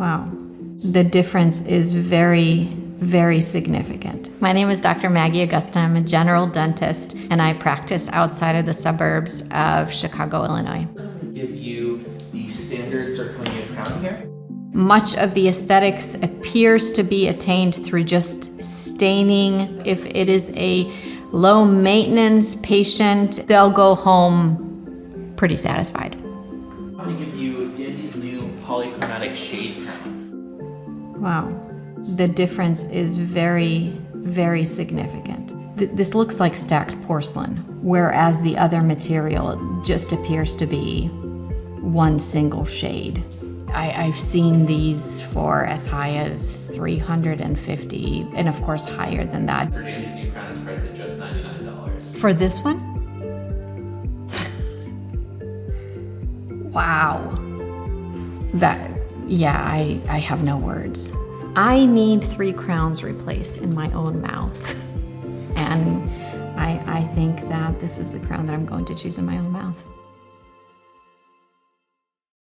Wow. The difference is very, very significant. My name is Dr. Maggie Augustyn. I'm a general dentist, and I practice outside of the suburbs of Chicago, Illinois. I'm going to give you the standard zirconia crown here. Much of the aesthetics appears to be attained through just staining. If it is a low maintenance patient, they'll go home pretty satisfied. I'm going to give you Dandy's new Polychromatic Shade crown. Wow. The difference is very, very significant. This looks like stacked porcelain, whereas the other material just appears to be one single shade. I've seen these for as high as $350, and of course higher than that. For Dandy's new crown, it's priced at just $99. For this one? Wow. I have no words. I need 3 crowns replaced in my own mouth. And I think that this is the crown that I'm going to choose in my own mouth.